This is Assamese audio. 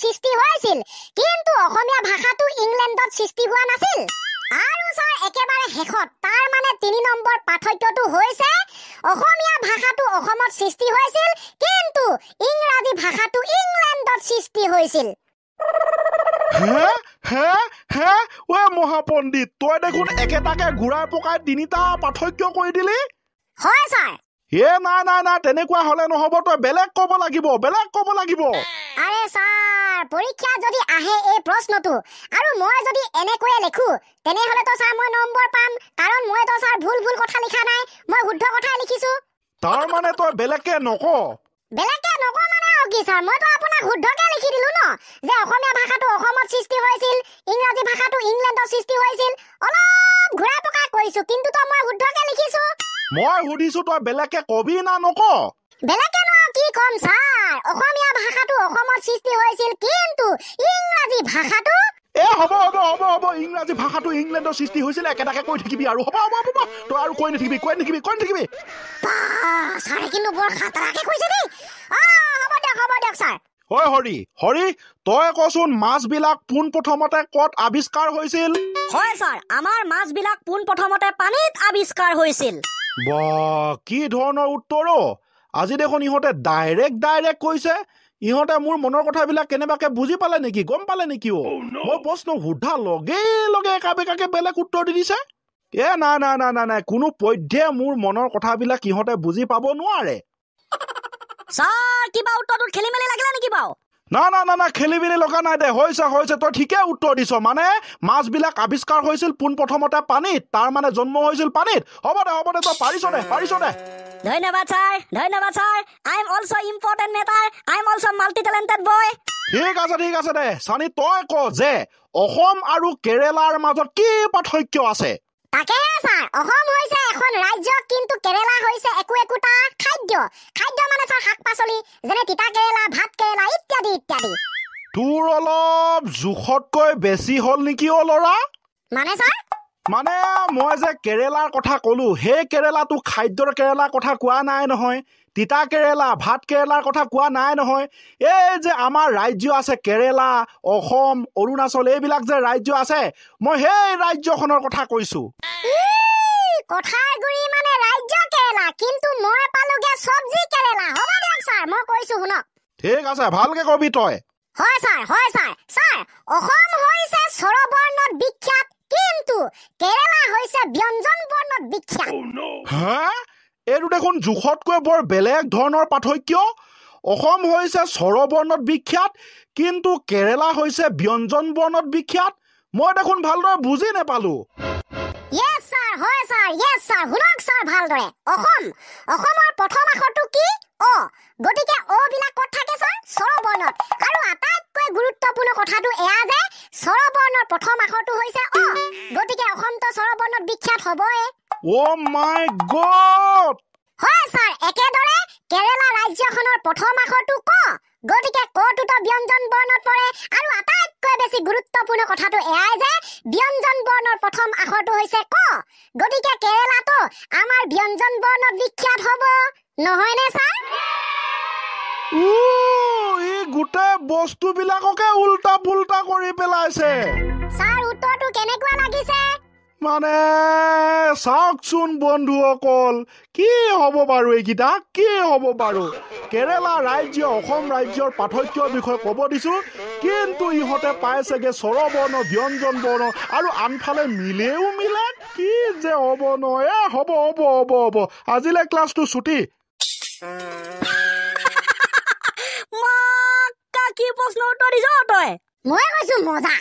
সৃষ্টি হৈছিল কিন্তু অসমীয়া ভাষাটো ইংলেণ্ডত সৃষ্টি হোৱা নাছিল আৰু ছাৰ একেবাৰে শেষত তাৰ মানে ৩ নম্বৰ পাৰ্থক্যটো হৈছে অসমীয়া ভাষাটো অসমত সৃষ্টি হৈছিল কিন্তু ইংৰাজী ভাষাটো ইংলেণ্ডত সৃষ্টি হৈছিল হে হে হে ঐ মহাপণ্ডিত তই দেখোন একেটাকে ঘূৰাই পকাই ৩টা পাৰ্থক্য কৰি দিলি হয় ছাৰ নাই তেনেকুৱা হলে নহব তই বেলেগ ক'ব লাগিব আৰে ছাৰ পৰীক্ষা যদি আহে এই প্ৰশ্নটো আৰু মই যদি এনেকৈয়ে লিখো তেনেহলে তো ছাৰ মই নম্বৰ পাম কাৰণ মই তো ছাৰ ভুল কথা লিখা নাই মই শুদ্ধ কথাই লিখিছো তাৰ মানে তই বেলেগকে নক মানে আৰু কি ছাৰ মই তো আপোনাক শুদ্ধকে লিখি দিলো ন যে অসমীয়া ভাষাটো অসমত সৃষ্টি হৈছিল ইংৰাজী ভাষাটো ইংলেণ্ডত সৃষ্টি হৈছিল অলপ ঘূৰাই পকাই কৈছো কিন্তু তো মই শুদ্ধকে লিখিছো মই সুধিছো তই বেলেগকে কবি না নক বেলেগকে ন কি কম ছাৰ অসমীয়া ভাষাটো অসমত সৃষ্টি হৈছিল কিন্তু ইংৰাজী ভাষাটো হ'ব ইংৰাজী ভাষাটো ইংলেণ্ডৰ সৃষ্টি হৈছিল একেটাকে কৈ থাকিবি আৰু হ'ব তই আৰু কৈ নাথাকিবি ছাৰে কিন্তু বৰ খাতৰাকে কৈছে দেই হ'ব দিয়ক ছাৰ হয় হৰি তই কচোন মাছবিলাক পোনপ্ৰথমতে ক'ত আৱিষ্কাৰ হৈছিল হয় ছাৰ আমাৰ মাছবিলাক পোনপ্ৰথমতে পানীত আৱিষ্কাৰ হৈছিল কি ধৰণৰ উত্তৰ আজি দেখোন ইহঁতে ডাইৰেক্ট কৈছে ইহঁতে মোৰ মনৰ কথাবিলাক কেনেবাকে বুজি পালে নেকি গম পালে নেকি মই প্ৰশ্ন সোধা লগে একাবেকাকে বেলেগ উত্তৰ দি দিছে নাই কোনো পধ্যে মোৰ মনৰ কথাবিলাক ইহঁতে বুজি পাব নোৱাৰে ছাৰ কিবা উত্তৰটোত খেলি মেলি লাগিলে নেকি বাৰু না খেলি মেলি লগা নাই দে হৈছে তই ঠিকে উত্তৰ দিছ মানে মাছবিলাক আৱিষ্কাৰ হৈছিল পোনপ্ৰথমতে পানীত তাৰ মানে জন্ম হৈছিল পানীত হ'ব দে তই পাৰিছ দে ধন্যবাদ sir I am also' important matter I am also' multi talented boy ঠিক আছে দে চানি তই ক যে অসম আৰু কেৰেলাৰ মাজত কি পাৰ্থক্য আছে তাকে ছাৰ অসম হৈছে এখন ৰাজ্য কিন্তু কেৰেলা হৈছে একোটা খাদ্য মানে ছাৰ শাক-পাচলি যেনে তিতা কেৰেলা ভাত কেৰেলা ইত্যাদি তোৰ অলপ জোখতকৈ বেছি হ'ল নেকি ল'ৰা মানে ছাৰ মানে মই যে কেৰেলাৰ কথা ক'লো সেই কেৰেলাটো খাদ্যৰ কেৰেলাৰ কথা কোৱা নাই নহয় তিতা কেৰেলা ভাত কেৰেলাৰ কথা কোৱা নাই নহয় এই যে আমাৰ ৰাজ্য আছে কেৰেলা অসম অৰুণাচল এইবিলাক যে ৰাজ্য আছে মই সেই ৰাজ্যখনৰ কথা কৈছো কথাগুৰি মানে ৰাজ্য কেৰেলা কিন্তু মই পালোগে সবজি কেৰেলা হ'ব দিয়ক ছাৰ মই কৈছো শুনক ঠিক আছে ভালকে কবি তই হয় ছাৰ অসম হৈছে স্বৰবৰ্ণত বিখ্যাত কিন্তু কেৰেলা হৈছে ব্যঞ্জন বৰ্ণত বিখ্যাত এইটো দেখোন জোখতকৈ বৰ বেলেগ ধৰণৰ পাৰ্থক্য অসম হৈছে স্বৰবৰ্ণত বিখ্যাত কিন্তু কেৰেলা হৈছে ব্যঞ্জন বৰ্ণত বিখ্যাত মই দেখোন ভালদৰে বুজি নাপালো Yes sir শুনক ছাৰ ভালদৰে অসমৰ প্ৰথম আখৰটো কি গতিকে বিলাক ক'ত থাকে ছাৰ স্বৰবৰ্ণত আৰু আটাইতকৈ গুৰুত্বপূৰ্ণ কথাটো এয়া যে স্বৰবৰ্ণৰ প্ৰথম আখৰটো হৈছে গতিকে অসমটো স্বৰবৰ্ণত বিখ্যাত হ'বই মাই গড হয় ছাৰ একেদৰে কেৰেলা ৰাজ্যখনৰ প্ৰথম আখৰটো গতিকে কটোতো ব্যঞ্জন বৰ্ণত পৰে আৰু আটাইতকৈ বেছি গুৰুত্বপূৰ্ণ কথাটো এয়াই যে ব্যঞ্জন বৰ্ণৰ প্ৰথম আখৰটো হৈছে গতিকে কেৰেলাটো আমাৰ ব্যঞ্জন বৰ্ণত বিখ্যাত হ'ব নহয়নে ছাৰ এই গোটেই বস্তুবিলাককে উল্টা পুল্টা কৰি পেলাইছে ছাৰ উত্তৰটো কেনেকুৱা লাগিছে মানে চাওকচোন বন্ধুসকল কি হ'ব বাৰু এইকেইটা কেৰেলা ৰাজ্য অসম ৰাজ্যৰ পাৰ্থক্যৰ বিষয়ে ক'ব দিছো কিন্তু ইহঁতে পাইছেগে স্বৰবৰ্ণ ব্যঞ্জন বৰ্ণ আৰু আনফালে মিলে কি যে হ'ব নহয় হ'ব আজিলৈ ক্লাছটো ছুটি কি প্ৰশ্ন উত্তৰ দিছ তই মই কৈছো মজা